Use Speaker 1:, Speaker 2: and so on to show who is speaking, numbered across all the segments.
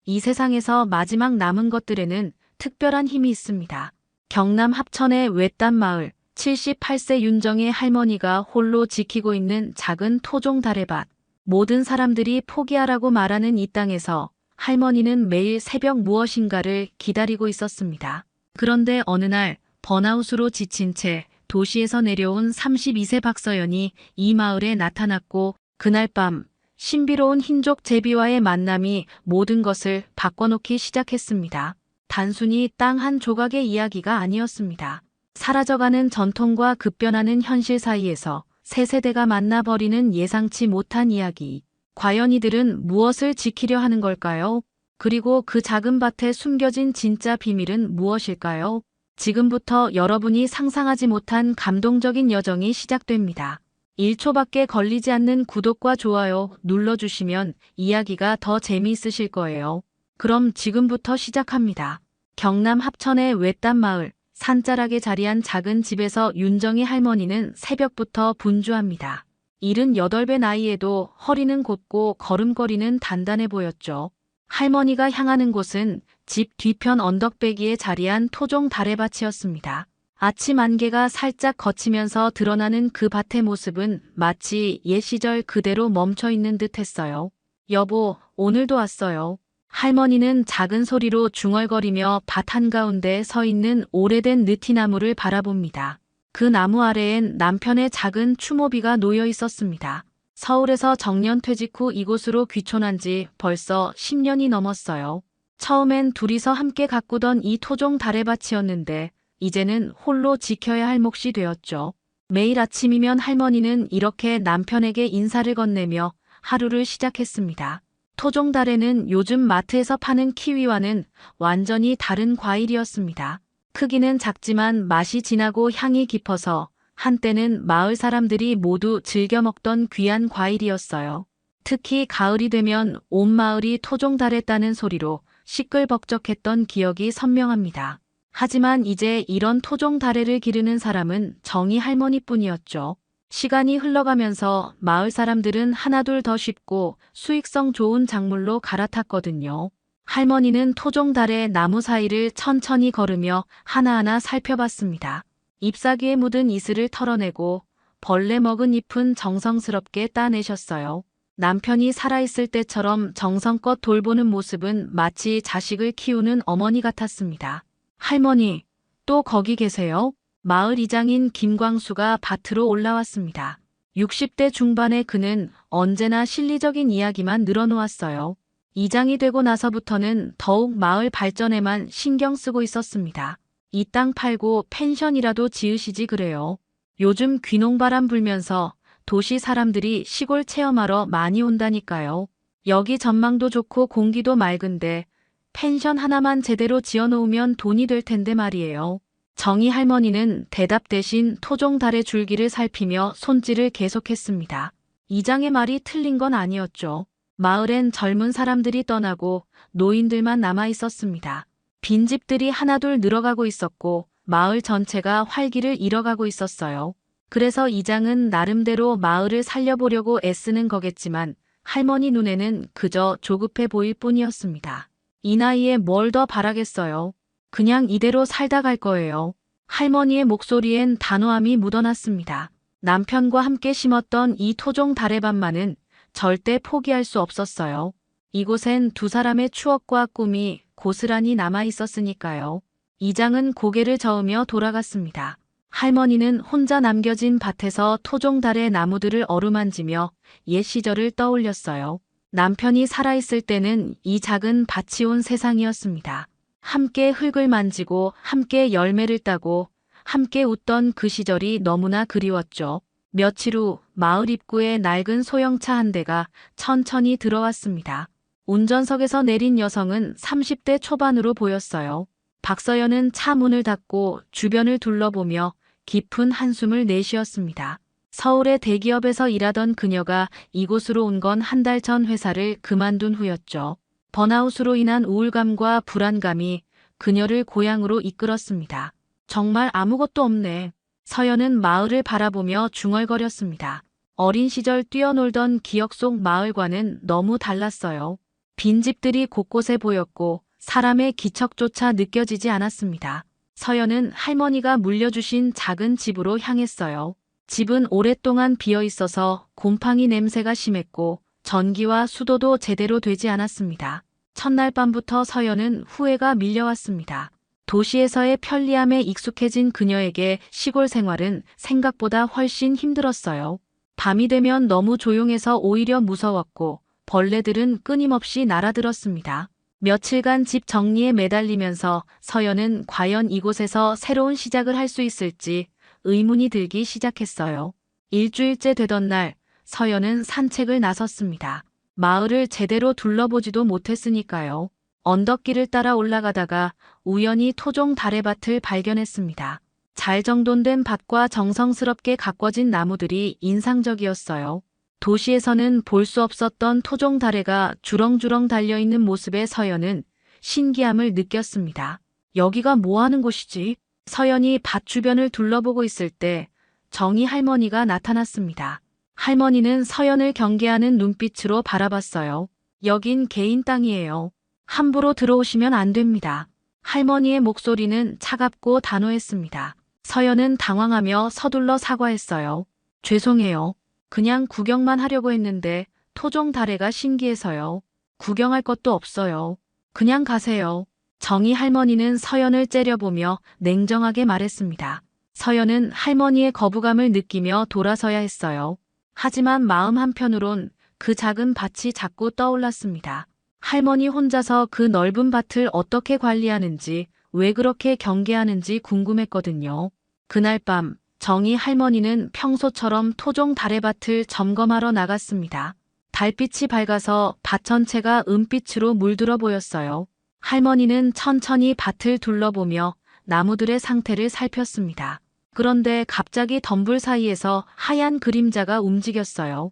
Speaker 1: 이 세상에서 마지막 남은 것들에는 특별한 힘이 있습니다. 경남 합천의 외딴 마을, 78세 윤정의 할머니가 홀로 지키고 있는 작은 토종 다래밭. 모든 사람들이 포기하라고 말하는 이 땅에서 할머니는 매일 새벽 무엇인가를 기다리고 있었습니다. 그런데 어느 날 번아웃으로 지친 채 도시에서 내려온 32세 박서연이 이 마을에 나타났고, 그날 밤 신비로운 흰족 제비와의 만남이 모든 것을 바꿔놓기 시작했습니다. 단순히 땅 한 조각의 이야기가 아니었습니다. 사라져가는 전통과 급변하는 현실 사이에서 새 세대가 만나버리는 예상치 못한 이야기. 과연 이들은 무엇을 지키려 하는 걸까요? 그리고 그 작은 밭에 숨겨진 진짜 비밀은 무엇일까요? 지금부터 여러분이 상상하지 못한 감동적인 여정이 시작됩니다. 1초밖에 걸리지 않는 구독과 좋아요 눌러주시면 이야기가 더 재미있으실 거예요. 그럼 지금부터 시작합니다. 경남 합천의 외딴 마을, 산자락에 자리한 작은 집에서 윤정희 할머니는 새벽부터 분주합니다. 78배 나이에도 허리는 곧고 걸음걸이는 단단해 보였죠. 할머니가 향하는 곳은 집 뒤편 언덕배기에 자리한 토종 다래밭이었습니다. 아침 안개가 살짝 걷히면서 드러나는 그 밭의 모습은 마치 옛 시절 그대로 멈춰있는 듯 했어요. 여보, 오늘도 왔어요. 할머니는 작은 소리로 중얼거리며 밭 한가운데 서 있는 오래된 느티나무를 바라봅니다. 그 나무 아래엔 남편의 작은 추모비가 놓여 있었습니다. 서울에서 정년퇴직 후 이곳으로 귀촌한 지 벌써 10년이 넘었어요. 처음엔 둘이서 함께 가꾸던 이 토종 다래밭이었는데 이제는 홀로 지켜야 할 몫이 되었죠. 매일 아침이면 할머니는 이렇게 남편에게 인사를 건네며 하루를 시작했습니다. 토종 다래는 요즘 마트에서 파는 키위와는 완전히 다른 과일이었습니다. 크기는 작지만 맛이 진하고 향이 깊어서 한때는 마을 사람들이 모두 즐겨 먹던 귀한 과일이었어요. 특히 가을이 되면 온 마을이 토종 다래 따는 소리로 시끌벅적했던 기억이 선명합니다. 하지만 이제 이런 토종 다래를 기르는 사람은 정희 할머니뿐이었죠. 시간이 흘러가면서 마을 사람들은 하나둘 더 쉽고 수익성 좋은 작물로 갈아탔거든요. 할머니는 토종 다래 나무 사이를 천천히 걸으며 하나하나 살펴봤습니다. 잎사귀에 묻은 이슬을 털어내고 벌레 먹은 잎은 정성스럽게 따내셨어요. 남편이 살아있을 때처럼 정성껏 돌보는 모습은 마치 자식을 키우는 어머니 같았습니다. 할머니, 또 거기 계세요? 마을 이장인 김광수가 밭으로 올라왔습니다. 60대 중반의 그는 언제나 실리적인 이야기만 늘어놓았어요. 이장이 되고 나서부터는 더욱 마을 발전에만 신경 쓰고 있었습니다. 이 땅 팔고 펜션이라도 지으시지 그래요. 요즘 귀농바람 불면서 도시 사람들이 시골 체험하러 많이 온다니까요. 여기 전망도 좋고 공기도 맑은데 펜션 하나만 제대로 지어놓으면 돈이 될 텐데 말이에요. 정희 할머니는 대답 대신 토종 다래 줄기를 살피며 손질을 계속했습니다. 이장의 말이 틀린 건 아니었죠. 마을엔 젊은 사람들이 떠나고 노인들만 남아 있었습니다. 빈집들이 하나둘 늘어가고 있었고 마을 전체가 활기를 잃어가고 있었어요. 그래서 이장은 나름대로 마을을 살려보려고 애쓰는 거겠지만 할머니 눈에는 그저 조급해 보일 뿐이었습니다. 이 나이에 뭘 더 바라겠어요. 그냥 이대로 살다 갈 거예요. 할머니의 목소리엔 단호함이 묻어났습니다. 남편과 함께 심었던 이 토종 다래밭만은 절대 포기할 수 없었어요. 이곳엔 두 사람의 추억과 꿈이 고스란히 남아 있었으니까요. 이장은 고개를 저으며 돌아갔습니다. 할머니는 혼자 남겨진 밭에서 토종 다래 나무들을 어루만지며 옛 시절을 떠올렸어요. 남편이 살아있을 때는 이 작은 밭이 온 세상이었습니다. 함께 흙을 만지고 함께 열매를 따고 함께 웃던 그 시절이 너무나 그리웠죠. 며칠 후 마을 입구에 낡은 소형차 한 대가 천천히 들어왔습니다. 운전석에서 내린 여성은 30대 초반으로 보였어요. 박서연은 차 문을 닫고 주변을 둘러보며 깊은 한숨을 내쉬었습니다. 서울의 대기업에서 일하던 그녀가 이곳으로 온 건 한 달 전 회사를 그만둔 후였죠. 번아웃으로 인한 우울감과 불안감이 그녀를 고향으로 이끌었습니다. 정말 아무것도 없네. 서연은 마을을 바라보며 중얼거렸습니다. 어린 시절 뛰어놀던 기억 속 마을과는 너무 달랐어요. 빈집들이 곳곳에 보였고 사람의 기척조차 느껴지지 않았습니다. 서연은 할머니가 물려주신 작은 집으로 향했어요. 집은 오랫동안 비어 있어서 곰팡이 냄새가 심했고 전기와 수도도 제대로 되지 않았습니다. 첫날 밤부터 서연은 후회가 밀려왔습니다. 도시에서의 편리함에 익숙해진 그녀에게 시골 생활은 생각보다 훨씬 힘들었어요. 밤이 되면 너무 조용해서 오히려 무서웠고 벌레들은 끊임없이 날아들었습니다. 며칠간 집 정리에 매달리면서 서연은 과연 이곳에서 새로운 시작을 할 수 있을지 의문이 들기 시작했어요. 일주일째 되던 날 서연은 산책을 나섰습니다. 마을을 제대로 둘러보지도 못했으니까요. 언덕길을 따라 올라가다가 우연히 토종 다래밭을 발견했습니다. 잘 정돈된 밭과 정성스럽게 가꿔진 나무들이 인상적이었어요. 도시에서는 볼 수 없었던 토종 다래가 주렁주렁 달려있는 모습에 서연은 신기함을 느꼈습니다. 여기가 뭐 하는 곳이지? 서연이 밭 주변을 둘러보고 있을 때 정희 할머니가 나타났습니다. 할머니는 서연을 경계하는 눈빛으로 바라봤어요. 여긴 개인 땅이에요. 함부로 들어오시면 안 됩니다. 할머니의 목소리는 차갑고 단호했습니다. 서연은 당황하며 서둘러 사과했어요. 죄송해요. 그냥 구경만 하려고 했는데 토종 다래가 신기해서요. 구경할 것도 없어요. 그냥 가세요. 정희 할머니는 서연을 째려보며 냉정하게 말했습니다. 서연은 할머니의 거부감을 느끼며 돌아서야 했어요. 하지만 마음 한편으론 그 작은 밭이 자꾸 떠올랐습니다. 할머니 혼자서 그 넓은 밭을 어떻게 관리하는지, 왜 그렇게 경계하는지 궁금했거든요. 그날 밤 정희 할머니는 평소처럼 토종 다래밭을 점검하러 나갔습니다. 달빛이 밝아서 밭 전체가 은빛으로 물들어 보였어요. 할머니는 천천히 밭을 둘러보며 나무들의 상태를 살폈습니다. 그런데 갑자기 덤불 사이에서 하얀 그림자가 움직였어요.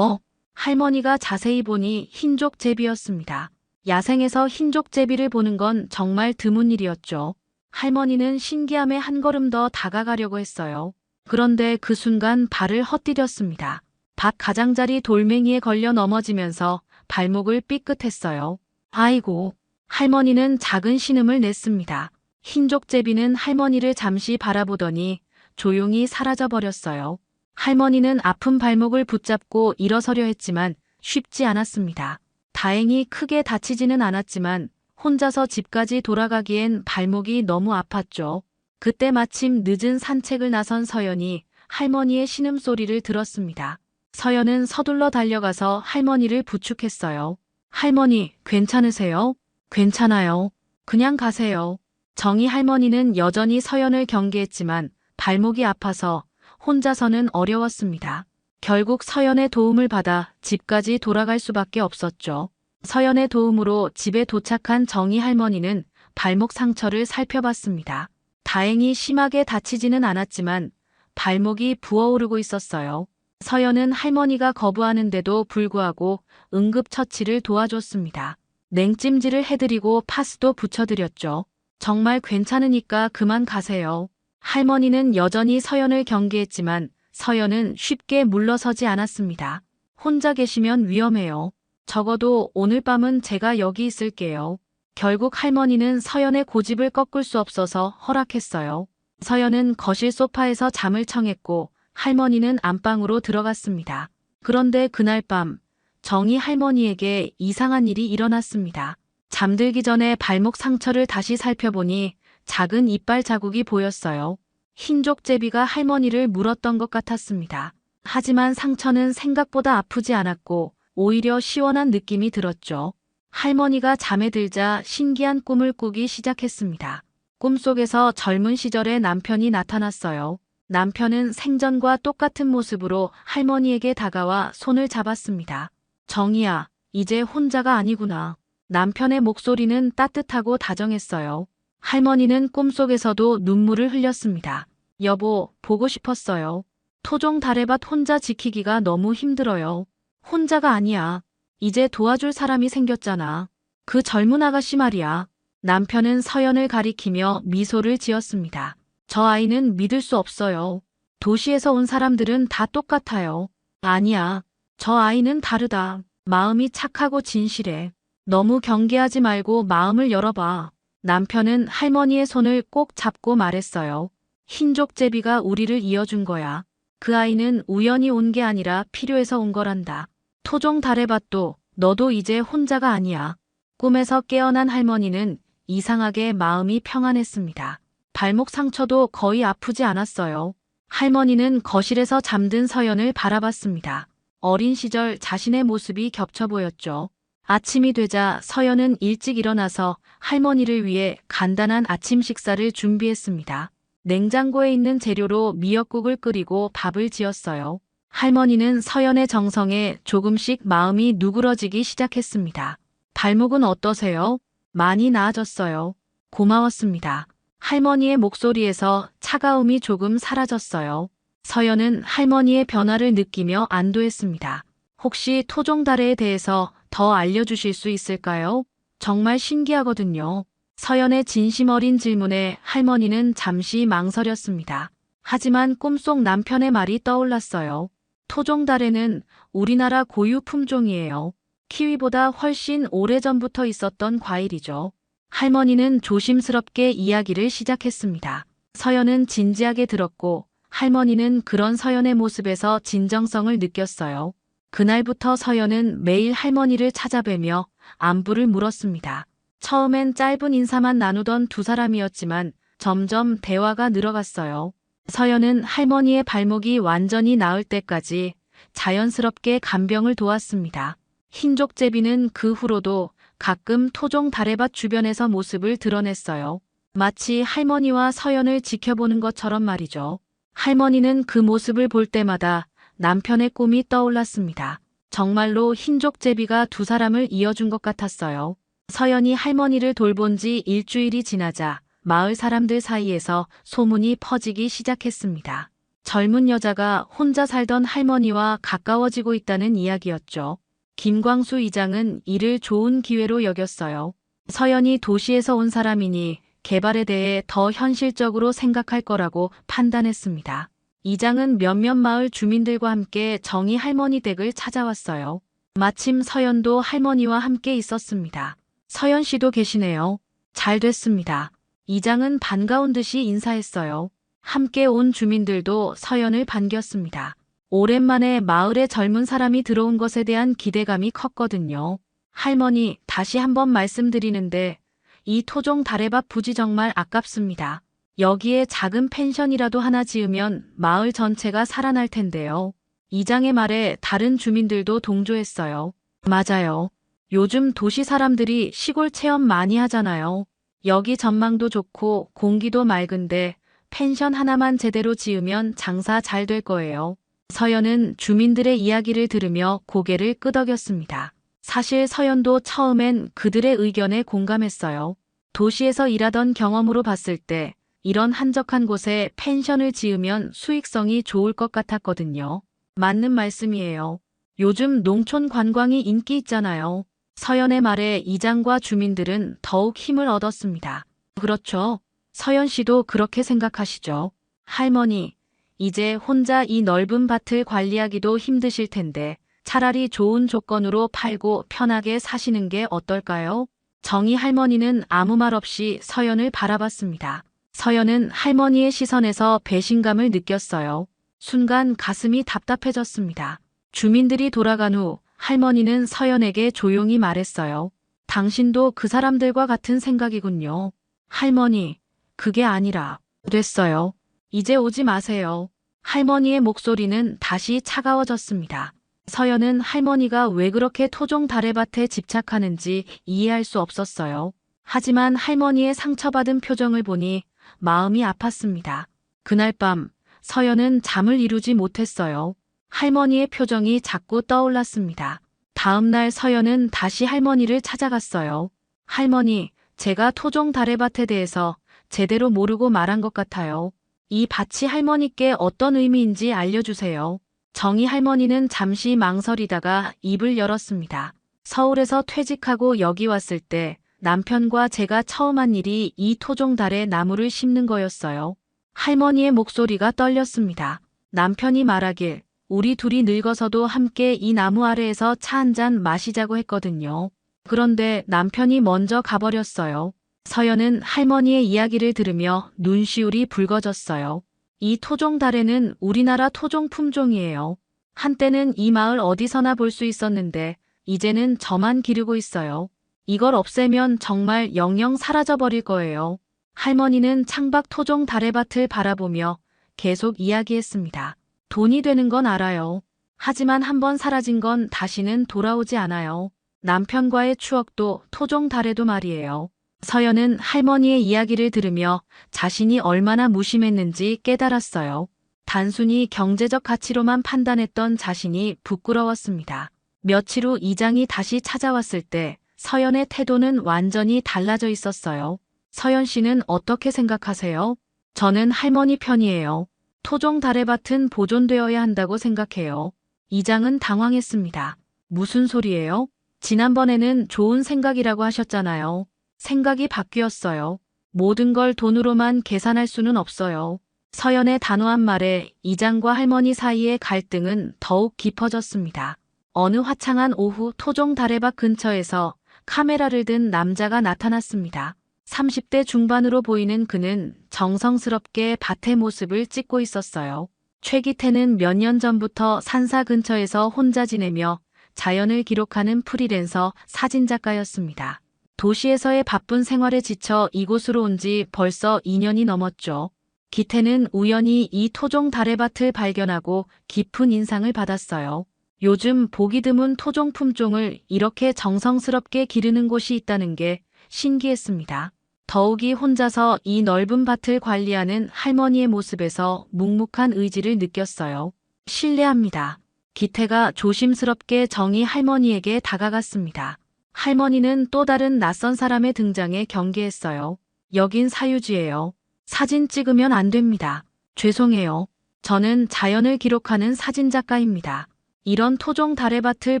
Speaker 1: 할머니가 자세히 보니 흰족 제비였습니다. 야생에서 흰족 제비를 보는 건 정말 드문 일이었죠. 할머니는 신기함에 한 걸음 더 다가가려고 했어요. 그런데 그 순간 발을 헛디뎠습니다. 밭 가장자리 돌멩이에 걸려 넘어지면서 발목을 삐끗했어요. 아이고, 할머니는 작은 신음을 냈습니다. 흰족 제비는 할머니를 잠시 바라보더니 조용히 사라져버렸어요. 할머니는 아픈 발목을 붙잡고 일어서려 했지만 쉽지 않았습니다. 다행히 크게 다치지는 않았지만 혼자서 집까지 돌아가기엔 발목이 너무 아팠죠. 그때 마침 늦은 산책을 나선 서연이 할머니의 신음소리를 들었습니다. 서연은 서둘러 달려가서 할머니를 부축했어요. 할머니, 괜찮으세요? 괜찮아요. 그냥 가세요. 정희 할머니는 여전히 서연을 경계했지만 발목이 아파서 혼자서는 어려웠습니다. 결국 서연의 도움을 받아 집까지 돌아갈 수밖에 없었죠. 서연의 도움으로 집에 도착한 정희 할머니는 발목 상처를 살펴봤습니다. 다행히 심하게 다치지는 않았지만 발목이 부어오르고 있었어요. 서연은 할머니가 거부하는데도 불구하고 응급처치를 도와줬습니다. 냉찜질을 해드리고 파스도 붙여드렸죠. 정말 괜찮으니까 그만 가세요. 할머니는 여전히 서연을 경계했지만 서연은 쉽게 물러서지 않았습니다. 혼자 계시면 위험해요. 적어도 오늘 밤은 제가 여기 있을게요. 결국 할머니는 서연의 고집을 꺾을 수 없어서 허락했어요. 서연은 거실 소파에서 잠을 청했고 할머니는 안방으로 들어갔습니다. 그런데 그날 밤 정희 할머니에게 이상한 일이 일어났습니다. 잠들기 전에 발목 상처를 다시 살펴보니 작은 이빨 자국이 보였어요. 흰족 제비가 할머니를 물었던 것 같았습니다. 하지만 상처는 생각보다 아프지 않았고 오히려 시원한 느낌이 들었죠. 할머니가 잠에 들자 신기한 꿈을 꾸기 시작했습니다. 꿈속에서 젊은 시절의 남편이 나타났어요. 남편은 생전과 똑같은 모습으로 할머니에게 다가와 손을 잡았습니다. 정희야, 이제 혼자가 아니구나. 남편의 목소리는 따뜻하고 다정했어요. 할머니는 꿈속에서도 눈물을 흘렸습니다. 여보, 보고 싶었어요. 토종 다래밭 혼자 지키기가 너무 힘들어요. 혼자가 아니야. 이제 도와줄 사람이 생겼잖아. 그 젊은 아가씨 말이야. 남편은 서연을 가리키며 미소를 지었습니다. 저 아이는 믿을 수 없어요. 도시에서 온 사람들은 다 똑같아요. 아니야. 저 아이는 다르다. 마음이 착하고 진실해. 너무 경계하지 말고 마음을 열어봐. 남편은 할머니의 손을 꼭 잡고 말했어요. 흰족제비가 우리를 이어준 거야. 그 아이는 우연히 온 게 아니라 필요해서 온 거란다. 토종 다래밭도 너도 이제 혼자가 아니야. 꿈에서 깨어난 할머니는 이상하게 마음이 평안했습니다. 발목 상처도 거의 아프지 않았어요. 할머니는 거실에서 잠든 서연을 바라봤습니다. 어린 시절 자신의 모습이 겹쳐 보였죠. 아침이 되자 서연은 일찍 일어나서 할머니를 위해 간단한 아침 식사를 준비했습니다. 냉장고에 있는 재료로 미역국을 끓이고 밥을 지었어요. 할머니는 서연의 정성에 조금씩 마음이 누그러지기 시작했습니다. 발목은 어떠세요? 많이 나아졌어요. 고마웠습니다. 할머니의 목소리에서 차가움이 조금 사라졌어요. 서연은 할머니의 변화를 느끼며 안도했습니다. 혹시 토종다래에 대해서 더 알려주실 수 있을까요? 정말 신기하거든요. 서연의 진심 어린 질문에 할머니는 잠시 망설였습니다. 하지만 꿈속 남편의 말이 떠올랐어요. 토종다래는 우리나라 고유 품종이에요. 키위보다 훨씬 오래전부터 있었던 과일이죠. 할머니는 조심스럽게 이야기를 시작했습니다. 서연은 진지하게 들었고 할머니는 그런 서연의 모습에서 진정성을 느꼈어요. 그날부터 서연은 매일 할머니를 찾아뵈며 안부를 물었습니다. 처음엔 짧은 인사만 나누던 두 사람이었지만 점점 대화가 늘어갔어요. 서연은 할머니의 발목이 완전히 나을 때까지 자연스럽게 간병을 도왔습니다. 흰족제비는 그 후로도 가끔 토종 다래밭 주변에서 모습을 드러냈어요. 마치 할머니와 서연을 지켜보는 것처럼 말이죠. 할머니는 그 모습을 볼 때마다 남편의 꿈이 떠올랐습니다. 정말로 흰족제비가 두 사람을 이어준 것 같았어요. 서연이 할머니를 돌본 지 일주일이 지나자 마을 사람들 사이에서 소문이 퍼지기 시작했습니다. 젊은 여자가 혼자 살던 할머니와 가까워지고 있다는 이야기였죠. 김광수 이장은 이를 좋은 기회로 여겼어요. 서연이 도시에서 온 사람이니 개발에 대해 더 현실적으로 생각할 거라고 판단했습니다. 이장은 몇몇 마을 주민들과 함께 정희 할머니 댁을 찾아왔어요. 마침 서연도 할머니와 함께 있었습니다. 서연 씨도 계시네요. 잘 됐습니다. 이장은 반가운 듯이 인사했어요. 함께 온 주민들도 서연을 반겼습니다. 오랜만에 마을에 젊은 사람이 들어온 것에 대한 기대감이 컸거든요. 할머니, 다시 한번 말씀드리는데 이 토종 다래밭 부지 정말 아깝습니다. 여기에 작은 펜션이라도 하나 지으면 마을 전체가 살아날 텐데요. 이장의 말에 다른 주민들도 동조했어요. 맞아요. 요즘 도시 사람들이 시골 체험 많이 하잖아요. 여기 전망도 좋고 공기도 맑은데 펜션 하나만 제대로 지으면 장사 잘 될 거예요. 서연은 주민들의 이야기를 들으며 고개를 끄덕였습니다. 사실 서연도 처음엔 그들의 의견에 공감했어요. 도시에서 일하던 경험으로 봤을 때 이런 한적한 곳에 펜션을 지으면 수익성이 좋을 것 같았거든요. 맞는 말씀이에요. 요즘 농촌 관광이 인기 있잖아요. 서연의 말에 이장과 주민들은 더욱 힘을 얻었습니다. 그렇죠. 서연 씨도 그렇게 생각하시죠. 할머니, 이제 혼자 이 넓은 밭을 관리하기도 힘드실 텐데 차라리 좋은 조건으로 팔고 편하게 사시는 게 어떨까요? 정희 할머니는 아무 말 없이 서연을 바라봤습니다. 서연은 할머니의 시선에서 배신감을 느꼈어요. 순간 가슴이 답답해졌습니다. 주민들이 돌아간 후 할머니는 서연에게 조용히 말했어요. 당신도 그 사람들과 같은 생각이군요. 할머니, 그게 아니라 됐어요. 이제 오지 마세요. 할머니의 목소리는 다시 차가워졌습니다. 서연은 할머니가 왜 그렇게 토종 다래밭에 집착하는지 이해할 수 없었어요. 하지만 할머니의 상처받은 표정을 보니 마음이 아팠습니다. 그날 밤 서연은 잠을 이루지 못했어요. 할머니의 표정이 자꾸 떠올랐습니다. 다음 날 서연은 다시 할머니를 찾아갔어요. 할머니, 제가 토종 다래밭에 대해서 제대로 모르고 말한 것 같아요. 이 밭이 할머니께 어떤 의미인지 알려주세요. 정희 할머니는 잠시 망설이다가 입을 열었습니다. 서울에서 퇴직하고 여기 왔을 때 남편과 제가 처음 한 일이 이 토종달에 나무를 심는 거였어요. 할머니의 목소리가 떨렸습니다. 남편이 말하길 우리 둘이 늙어서도 함께 이 나무 아래에서 차 한 잔 마시자고 했거든요. 그런데 남편이 먼저 가버렸어요. 서연은 할머니의 이야기를 들으며 눈시울이 붉어졌어요. 이 토종다래는 우리나라 토종 품종이에요. 한때는 이 마을 어디서나 볼 수 있었는데 이제는 저만 기르고 있어요. 이걸 없애면 정말 영영 사라져버릴 거예요. 할머니는 창밖 토종 다래밭을 바라보며 계속 이야기했습니다. 돈이 되는 건 알아요. 하지만 한번 사라진 건 다시는 돌아오지 않아요. 남편과의 추억도 토종 다래도 말이에요. 서연은 할머니의 이야기를 들으며 자신이 얼마나 무심했는지 깨달았어요. 단순히 경제적 가치로만 판단했던 자신이 부끄러웠습니다. 며칠 후 이장이 다시 찾아왔을 때 서연의 태도는 완전히 달라져 있었어요. 서연 씨는 어떻게 생각하세요? 저는 할머니 편이에요. 토종 다래밭은 보존되어야 한다고 생각해요. 이장은 당황했습니다. 무슨 소리예요? 지난번에는 좋은 생각이라고 하셨잖아요. 생각이 바뀌었어요. 모든 걸 돈으로만 계산할 수는 없어요. 서연의 단호한 말에 이장과 할머니 사이의 갈등은 더욱 깊어졌습니다. 어느 화창한 오후 토종 다래밭 근처에서 카메라를 든 남자가 나타났습니다. 30대 중반으로 보이는 그는 정성스럽게 밭의 모습을 찍고 있었어요. 최기태는 몇 년 전부터 산사 근처에서 혼자 지내며 자연을 기록하는 프리랜서 사진작가였습니다. 도시에서의 바쁜 생활에 지쳐 이곳으로 온 지 벌써 2년이 넘었죠. 기태는 우연히 이 토종 다래밭을 발견하고 깊은 인상을 받았어요. 요즘 보기 드문 토종 품종을 이렇게 정성스럽게 기르는 곳이 있다는 게 신기했습니다. 더욱이 혼자서 이 넓은 밭을 관리하는 할머니의 모습에서 묵묵한 의지를 느꼈어요. 실례합니다. 기태가 조심스럽게 정희 할머니에게 다가갔습니다. 할머니는 또 다른 낯선 사람의 등장에 경계했어요. 여긴 사유지예요. 사진 찍으면 안 됩니다. 죄송해요. 저는 자연을 기록하는 사진작가입니다. 이런 토종 다래밭을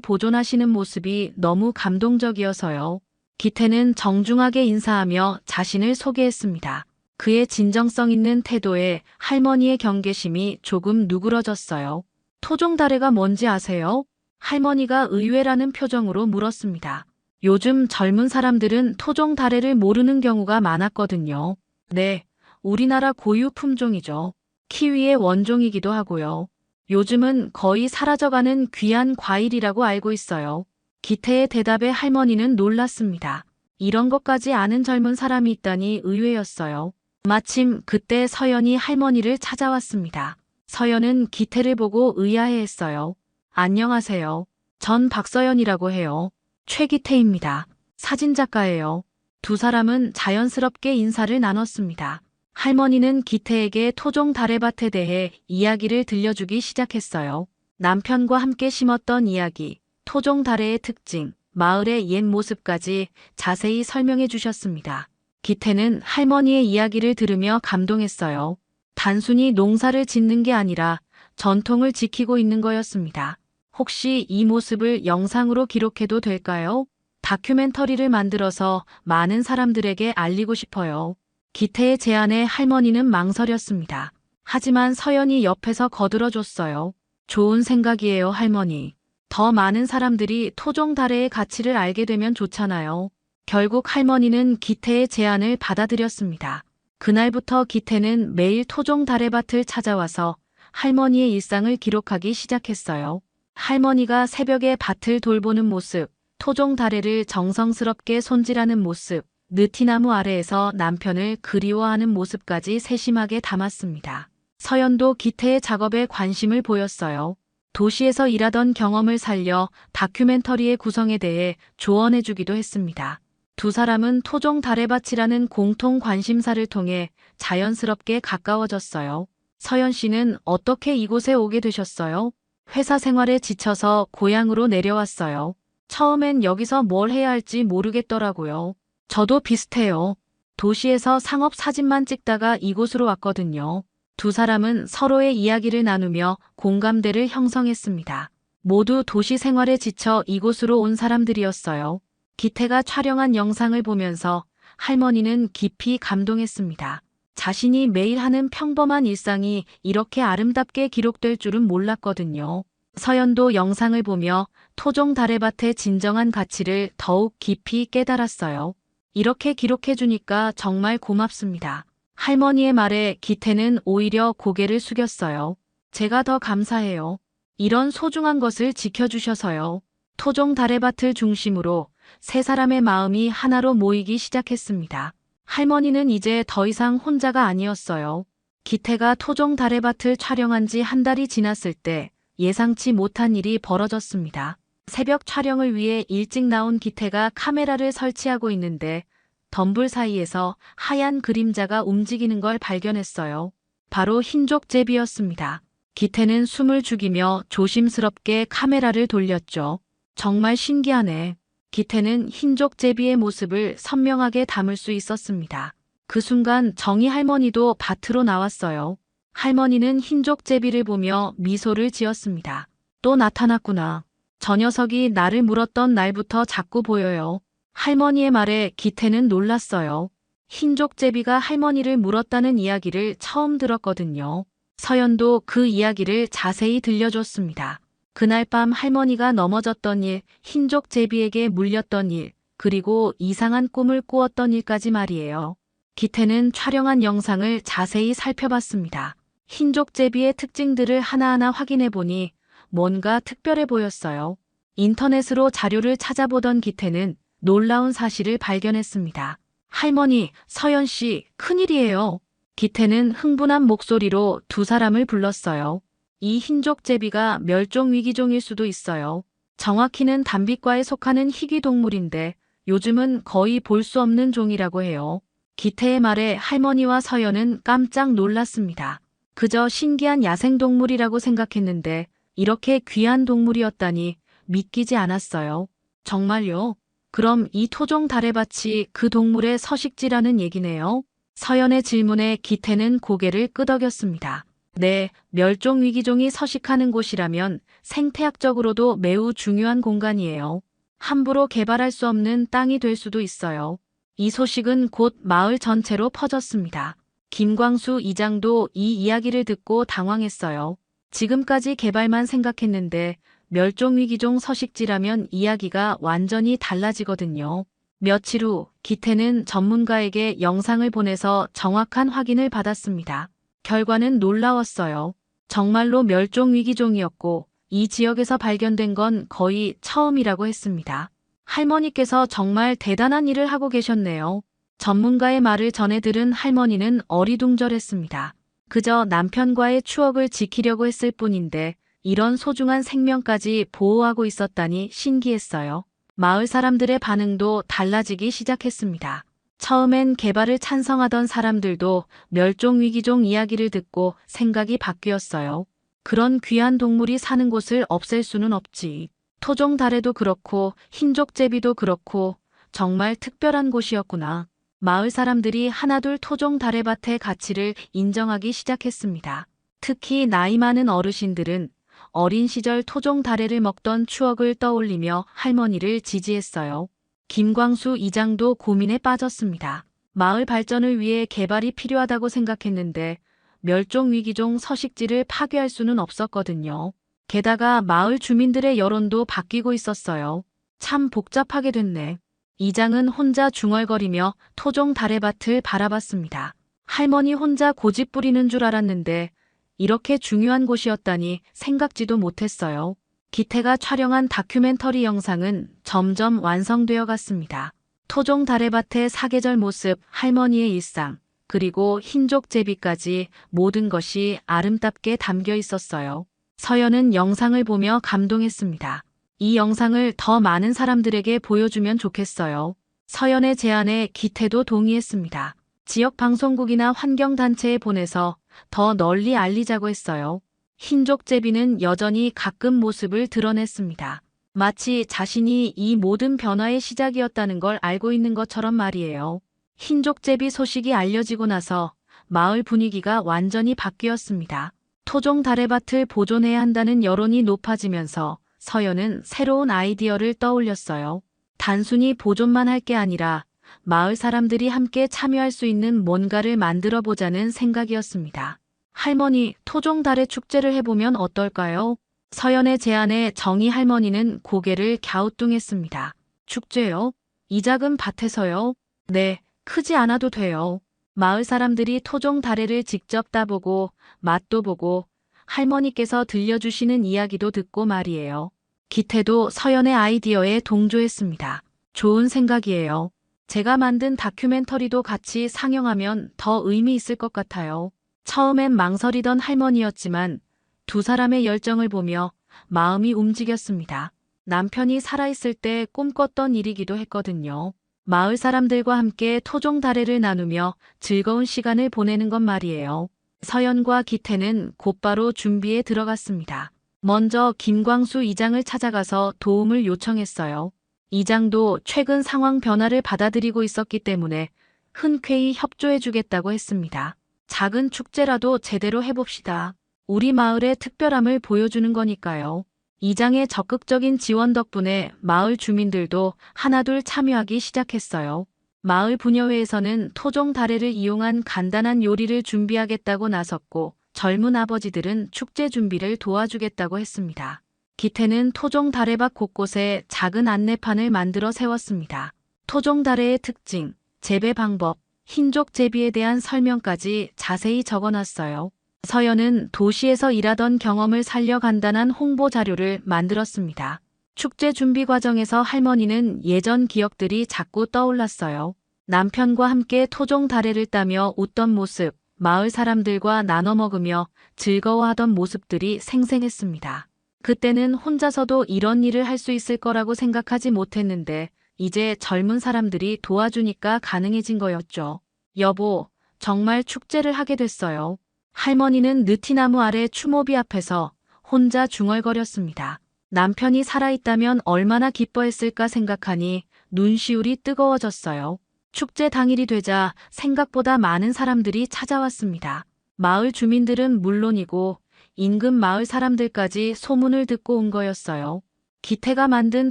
Speaker 1: 보존하시는 모습이 너무 감동적이어서요. 기태는 정중하게 인사하며 자신을 소개했습니다. 그의 진정성 있는 태도에 할머니의 경계심이 조금 누그러졌어요. 토종 다래가 뭔지 아세요? 할머니가 의외라는 표정으로 물었습니다. 요즘 젊은 사람들은 토종 다래를 모르는 경우가 많았거든요. 네, 우리나라 고유 품종이죠. 키위의 원종이기도 하고요. 요즘은 거의 사라져가는 귀한 과일이라고 알고 있어요. 기태의 대답에 할머니는 놀랐습니다. 이런 것까지 아는 젊은 사람이 있다니 의외였어요. 마침 그때 서연이 할머니를 찾아왔습니다. 서연은 기태를 보고 의아해했어요. 안녕하세요. 전 박서연이라고 해요. 최기태입니다. 사진작가예요. 두 사람은 자연스럽게 인사를 나눴습니다. 할머니는 기태에게 토종 다래밭에 대해 이야기를 들려주기 시작했어요. 남편과 함께 심었던 이야기, 토종 다래의 특징, 마을의 옛 모습까지 자세히 설명해 주셨습니다. 기태는 할머니의 이야기를 들으며 감동했어요. 단순히 농사를 짓는 게 아니라 전통을 지키고 있는 거였습니다. 혹시 이 모습을 영상으로 기록해도 될까요? 다큐멘터리를 만들어서 많은 사람들에게 알리고 싶어요. 기태의 제안에 할머니는 망설였습니다. 하지만 서연이 옆에서 거들어줬어요. 좋은 생각이에요, 할머니. 더 많은 사람들이 토종 다래의 가치를 알게 되면 좋잖아요. 결국 할머니는 기태의 제안을 받아들였습니다. 그날부터 기태는 매일 토종 다래밭을 찾아와서 할머니의 일상을 기록하기 시작했어요. 할머니가 새벽에 밭을 돌보는 모습, 토종 다래를 정성스럽게 손질하는 모습, 느티나무 아래에서 남편을 그리워하는 모습까지 세심하게 담았습니다. 서연도 기태의 작업에 관심을 보였어요. 도시에서 일하던 경험을 살려 다큐멘터리의 구성에 대해 조언해주기도 했습니다. 두 사람은 토종 다래밭이라는 공통 관심사를 통해 자연스럽게 가까워졌어요. 서연 씨는 어떻게 이곳에 오게 되셨어요? 회사 생활에 지쳐서 고향으로 내려왔어요. 처음엔 여기서 뭘 해야 할지 모르겠더라고요. 저도 비슷해요. 도시에서 상업 사진만 찍다가 이곳으로 왔거든요. 두 사람은 서로의 이야기를 나누며 공감대를 형성했습니다. 모두 도시 생활에 지쳐 이곳으로 온 사람들이었어요. 기태가 촬영한 영상을 보면서 할머니는 깊이 감동했습니다. 자신이 매일 하는 평범한 일상이 이렇게 아름답게 기록될 줄은 몰랐거든요. 서연도 영상을 보며 토종 다래밭의 진정한 가치를 더욱 깊이 깨달았어요. 이렇게 기록해주니까 정말 고맙습니다. 할머니의 말에 기태는 오히려 고개를 숙였어요. 제가 더 감사해요. 이런 소중한 것을 지켜주셔서요. 토종 다래밭을 중심으로 세 사람의 마음이 하나로 모이기 시작했습니다. 할머니는 이제 더 이상 혼자가 아니었어요. 기태가 토종 다래밭을 촬영한 지 한 달이 지났을 때 예상치 못한 일이 벌어졌습니다. 새벽 촬영을 위해 일찍 나온 기태가 카메라를 설치하고 있는데 덤불 사이에서 하얀 그림자가 움직이는 걸 발견했어요. 바로 흰족제비였습니다. 기태는 숨을 죽이며 조심스럽게 카메라를 돌렸죠. 정말 신기하네. 기태는 흰족제비의 모습을 선명하게 담을 수 있었습니다. 그 순간 정희 할머니도 밭으로 나왔어요. 할머니는 흰족제비를 보며 미소를 지었습니다. 또 나타났구나. 저 녀석이 나를 물었던 날부터 자꾸 보여요. 할머니의 말에 기태는 놀랐어요. 흰족제비가 할머니를 물었다는 이야기를 처음 들었거든요. 서연도 그 이야기를 자세히 들려줬습니다. 그날 밤 할머니가 넘어졌던 일, 흰족제비에게 물렸던 일, 그리고 이상한 꿈을 꾸었던 일까지 말이에요. 기태는 촬영한 영상을 자세히 살펴봤습니다. 흰족제비의 특징들을 하나하나 확인해 보니 뭔가 특별해 보였어요. 인터넷으로 자료를 찾아보던 기태는 놀라운 사실을 발견했습니다. 할머니, 서연 씨, 큰일이에요. 기태는 흥분한 목소리로 두 사람을 불렀어요. 이 흰족제비가 멸종위기종일 수도 있어요. 정확히는 담비과에 속하는 희귀동물인데 요즘은 거의 볼 수 없는 종이라고 해요. 기태의 말에 할머니와 서연은 깜짝 놀랐습니다. 그저 신기한 야생동물이라고 생각했는데 이렇게 귀한 동물이었다니 믿기지 않았어요. 정말요? 그럼 이 토종 다래밭이 그 동물의 서식지라는 얘기네요. 서연의 질문에 기태는 고개를 끄덕였습니다. 네, 멸종위기종이 서식하는 곳이라면 생태학적으로도 매우 중요한 공간이에요. 함부로 개발할 수 없는 땅이 될 수도 있어요. 이 소식은 곧 마을 전체로 퍼졌습니다. 김광수 이장도 이 이야기를 듣고 당황했어요. 지금까지 개발만 생각했는데 멸종위기종 서식지라면 이야기가 완전히 달라지거든요. 며칠 후 기태는 전문가에게 영상을 보내서 정확한 확인을 받았습니다. 결과는 놀라웠어요. 정말로 멸종위기종이었고 이 지역에서 발견된 건 거의 처음이라고 했습니다. 할머니께서 정말 대단한 일을 하고 계셨네요. 전문가의 말을 전해 들은 할머니는 어리둥절했습니다. 그저 남편과의 추억을 지키려고 했을 뿐인데 이런 소중한 생명까지 보호하고 있었다니 신기했어요. 마을 사람들의 반응도 달라지기 시작했습니다. 처음엔 개발을 찬성하던 사람들도 멸종위기종 이야기를 듣고 생각이 바뀌었어요. 그런 귀한 동물이 사는 곳을 없앨 수는 없지. 토종 다래도 그렇고 흰족제비도 그렇고 정말 특별한 곳이었구나. 마을 사람들이 하나둘 토종 다래밭의 가치를 인정하기 시작했습니다. 특히 나이 많은 어르신들은 어린 시절 토종 다래를 먹던 추억을 떠올리며 할머니를 지지했어요. 김광수 이장도 고민에 빠졌습니다. 마을 발전을 위해 개발이 필요하다고 생각했는데 멸종위기종 서식지를 파괴할 수는 없었거든요. 게다가 마을 주민들의 여론도 바뀌고 있었어요. 참 복잡하게 됐네. 이장은 혼자 중얼거리며 토종 다래밭을 바라봤습니다. 할머니 혼자 고집 부리는 줄 알았는데 이렇게 중요한 곳이었다니 생각지도 못했어요. 기태가 촬영한 다큐멘터리 영상은 점점 완성되어 갔습니다. 토종 다래밭의 사계절 모습, 할머니의 일상, 그리고 흰족제비까지 모든 것이 아름답게 담겨 있었어요. 서연은 영상을 보며 감동했습니다. 이 영상을 더 많은 사람들에게 보여주면 좋겠어요. 서연의 제안에 기태도 동의했습니다. 지역 방송국이나 환경단체에 보내서 더 널리 알리자고 했어요. 흰족제비는 여전히 가끔 모습을 드러냈습니다. 마치 자신이 이 모든 변화의 시작이었다는 걸 알고 있는 것처럼 말이에요. 흰족제비 소식이 알려지고 나서 마을 분위기가 완전히 바뀌었습니다. 토종 다래밭을 보존해야 한다는 여론이 높아지면서 서연은 새로운 아이디어를 떠올렸어요. 단순히 보존만 할 게 아니라 마을 사람들이 함께 참여할 수 있는 뭔가를 만들어 보자는 생각이었습니다. 할머니, 토종 다래 축제를 해보면 어떨까요? 서연의 제안에 정희 할머니는 고개를 갸우뚱했습니다. 축제요? 이 작은 밭에서요? 네, 크지 않아도 돼요. 마을 사람들이 토종 다래를 직접 따보고 맛도 보고 할머니께서 들려주시는 이야기도 듣고 말이에요. 기태도 서연의 아이디어에 동조했습니다. 좋은 생각이에요. 제가 만든 다큐멘터리도 같이 상영하면 더 의미 있을 것 같아요. 처음엔 망설이던 할머니였지만 두 사람의 열정을 보며 마음이 움직였습니다. 남편이 살아있을 때 꿈꿨던 일이기도 했거든요. 마을 사람들과 함께 토종 다래를 나누며 즐거운 시간을 보내는 것 말이에요. 서연과 기태는 곧바로 준비에 들어갔습니다. 먼저 김광수 이장을 찾아가서 도움을 요청했어요. 이장도 최근 상황 변화를 받아들이고 있었기 때문에 흔쾌히 협조해주겠다고 했습니다. 작은 축제라도 제대로 해봅시다. 우리 마을의 특별함을 보여주는 거니까요. 이장의 적극적인 지원 덕분에 마을 주민들도 하나둘 참여하기 시작했어요. 마을 부녀회에서는 토종 다래를 이용한 간단한 요리를 준비하겠다고 나섰고 젊은 아버지들은 축제 준비를 도와주겠다고 했습니다. 기태는 토종 다래밭 곳곳에 작은 안내판을 만들어 세웠습니다. 토종 다래의 특징, 재배 방법, 흰족 제비에 대한 설명까지 자세히 적어놨어요. 서연은 도시에서 일하던 경험을 살려 간단한 홍보 자료를 만들었습니다. 축제 준비 과정에서 할머니는 예전 기억들이 자꾸 떠올랐어요. 남편과 함께 토종 다래를 따며 웃던 모습, 마을 사람들과 나눠 먹으며 즐거워하던 모습들이 생생했습니다. 그때는 혼자서도 이런 일을 할 수 있을 거라고 생각하지 못했는데 이제 젊은 사람들이 도와주니까 가능해진 거였죠. 여보, 정말 축제를 하게 됐어요. 할머니는 느티나무 아래 추모비 앞에서 혼자 중얼거렸습니다. 남편이 살아있다면 얼마나 기뻐했을까 생각하니 눈시울이 뜨거워졌어요. 축제 당일이 되자 생각보다 많은 사람들이 찾아왔습니다. 마을 주민들은 물론이고 인근 마을 사람들까지 소문을 듣고 온 거였어요. 기태가 만든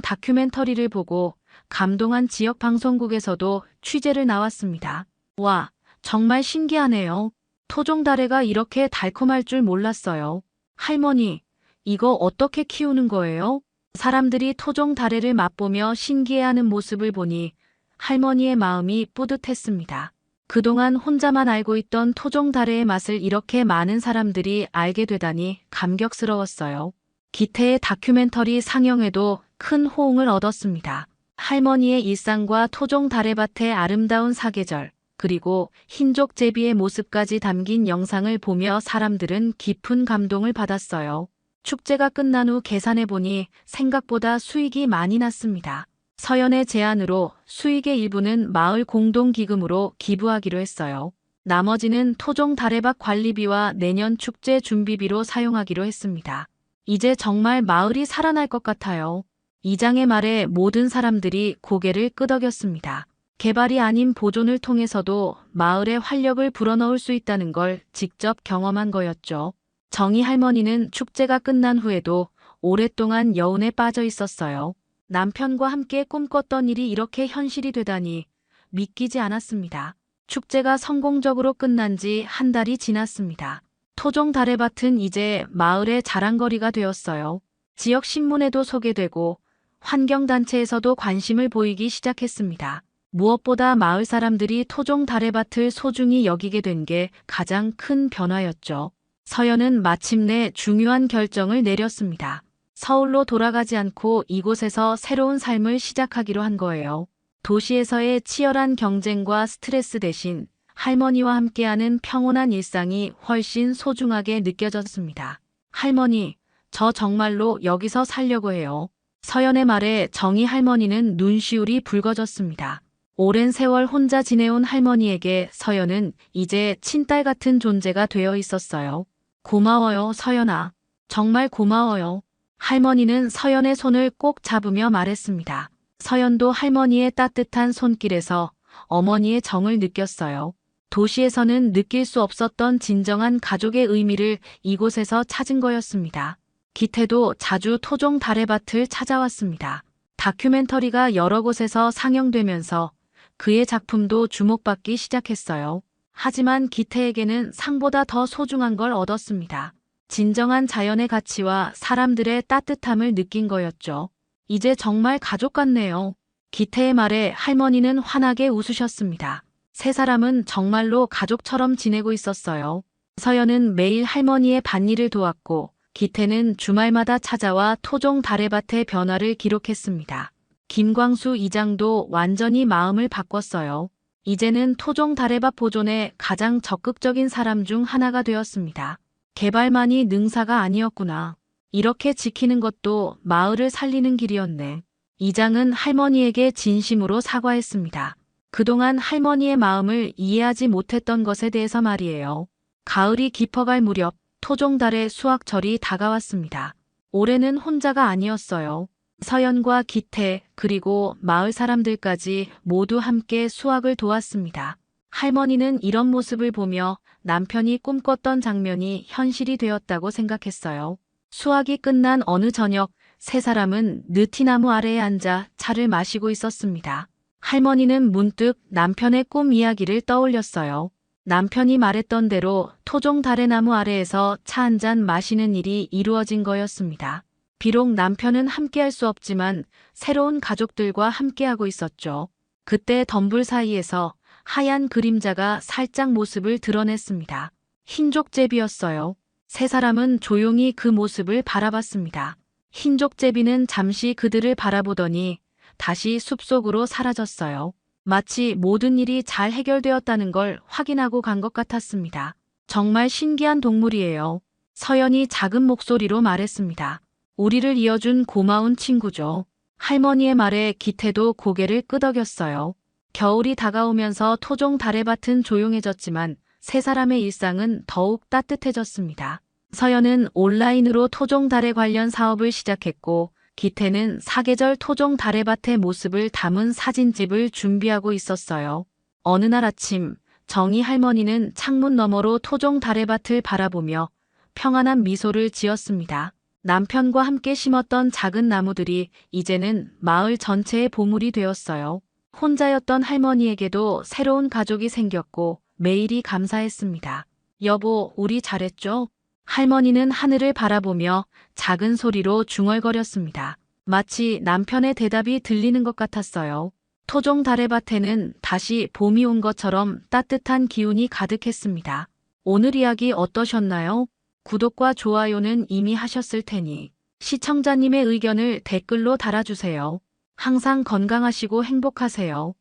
Speaker 1: 다큐멘터리를 보고 감동한 지역 방송국에서도 취재를 나왔습니다. 와, 정말 신기하네요. 토종 다래가 이렇게 달콤할 줄 몰랐어요. 할머니, 이거 어떻게 키우는 거예요? 사람들이 토종 다래를 맛보며 신기해하는 모습을 보니 할머니의 마음이 뿌듯했습니다. 그동안 혼자만 알고 있던 토종 다래의 맛을 이렇게 많은 사람들이 알게 되다니 감격스러웠어요. 기태의 다큐멘터리 상영에도 큰 호응을 얻었습니다. 할머니의 일상과 토종 다래밭의 아름다운 사계절, 그리고 흰족 제비의 모습까지 담긴 영상을 보며 사람들은 깊은 감동을 받았어요. 축제가 끝난 후 계산해보니 생각보다 수익이 많이 났습니다. 서연의 제안으로 수익의 일부는 마을 공동기금으로 기부하기로 했어요. 나머지는 토종 다래밭 관리비와 내년 축제 준비비로 사용하기로 했습니다. 이제 정말 마을이 살아날 것 같아요. 이장의 말에 모든 사람들이 고개를 끄덕였습니다. 개발이 아닌 보존을 통해서도 마을에 활력을 불어넣을 수 있다는 걸 직접 경험한 거였죠. 정희 할머니는 축제가 끝난 후에도 오랫동안 여운에 빠져 있었어요. 남편과 함께 꿈꿨던 일이 이렇게 현실이 되다니 믿기지 않았습니다. 축제가 성공적으로 끝난 지 한 달이 지났습니다. 토종 다래밭은 이제 마을의 자랑거리가 되었어요. 지역 신문에도 소개되고 환경단체에서도 관심을 보이기 시작했습니다. 무엇보다 마을 사람들이 토종 다래밭을 소중히 여기게 된 게 가장 큰 변화였죠. 서연은 마침내 중요한 결정을 내렸습니다. 서울로 돌아가지 않고 이곳에서 새로운 삶을 시작하기로 한 거예요. 도시에서의 치열한 경쟁과 스트레스 대신 할머니와 함께하는 평온한 일상이 훨씬 소중하게 느껴졌습니다. 할머니, 저 정말로 여기서 살려고 해요. 서연의 말에 정희 할머니는 눈시울이 붉어졌습니다. 오랜 세월 혼자 지내온 할머니에게 서연은 이제 친딸 같은 존재가 되어 있었어요. 고마워요, 서연아. 정말 고마워요. 할머니는 서연의 손을 꼭 잡으며 말했습니다. 서연도 할머니의 따뜻한 손길에서 어머니의 정을 느꼈어요. 도시에서는 느낄 수 없었던 진정한 가족의 의미를 이곳에서 찾은 거였습니다. 기태도 자주 토종 다래밭을 찾아왔습니다. 다큐멘터리가 여러 곳에서 상영되면서 그의 작품도 주목받기 시작했어요. 하지만 기태에게는 상보다 더 소중한 걸 얻었습니다. 진정한 자연의 가치와 사람들의 따뜻함을 느낀 거였죠. 이제 정말 가족 같네요. 기태의 말에 할머니는 환하게 웃으셨습니다. 세 사람은 정말로 가족처럼 지내고 있었어요. 서연은 매일 할머니의 밭일을 도왔고 기태는 주말마다 찾아와 토종 다래밭의 변화를 기록했습니다. 김광수 이장도 완전히 마음을 바꿨어요. 이제는 토종 다래밭 보존에 가장 적극적인 사람 중 하나가 되었습니다. 개발만이 능사가 아니었구나. 이렇게 지키는 것도 마을을 살리는 길이었네. 이장은 할머니에게 진심으로 사과했습니다. 그동안 할머니의 마음을 이해하지 못했던 것에 대해서 말이에요. 가을이 깊어갈 무렵 토종달의 수확철이 다가왔습니다. 올해는 혼자가 아니었어요. 서연과 기태 그리고 마을 사람들까지 모두 함께 수확을 도왔습니다. 할머니는 이런 모습을 보며 남편이 꿈꿨던 장면이 현실이 되었다고 생각했어요. 수확이 끝난 어느 저녁 세 사람은 느티나무 아래에 앉아 차를 마시고 있었습니다. 할머니는 문득 남편의 꿈 이야기를 떠올렸어요. 남편이 말했던 대로 토종 다래나무 아래에서 차 한 잔 마시는 일이 이루어진 거였습니다. 비록 남편은 함께할 수 없지만 새로운 가족들과 함께하고 있었죠. 그때 덤불 사이에서 하얀 그림자가 살짝 모습을 드러냈습니다. 흰족제비였어요. 세 사람은 조용히 그 모습을 바라봤습니다. 흰족제비는 잠시 그들을 바라보더니 다시 숲속으로 사라졌어요. 마치 모든 일이 잘 해결되었다는 걸 확인하고 간 것 같았습니다. 정말 신기한 동물이에요. 서연이 작은 목소리로 말했습니다. 우리를 이어준 고마운 친구죠. 할머니의 말에 기태도 고개를 끄덕였어요. 겨울이 다가오면서 토종 다래밭은 조용해졌지만 세 사람의 일상은 더욱 따뜻해졌습니다. 서연은 온라인으로 토종 다래 관련 사업을 시작했고 기태는 사계절 토종 다래밭의 모습을 담은 사진집을 준비하고 있었어요. 어느 날 아침 정희 할머니는 창문 너머로 토종 다래밭을 바라보며 평안한 미소를 지었습니다. 남편과 함께 심었던 작은 나무들이 이제는 마을 전체의 보물이 되었어요. 혼자였던 할머니에게도 새로운 가족이 생겼고 매일이 감사했습니다. 여보, 우리 잘했죠? 할머니는 하늘을 바라보며 작은 소리로 중얼거렸습니다. 마치 남편의 대답이 들리는 것 같았어요. 토종 다래밭에는 다시 봄이 온 것처럼 따뜻한 기운이 가득했습니다. 오늘 이야기 어떠셨나요? 구독과 좋아요는 이미 하셨을 테니 시청자님의 의견을 댓글로 달아주세요. 항상 건강하시고 행복하세요.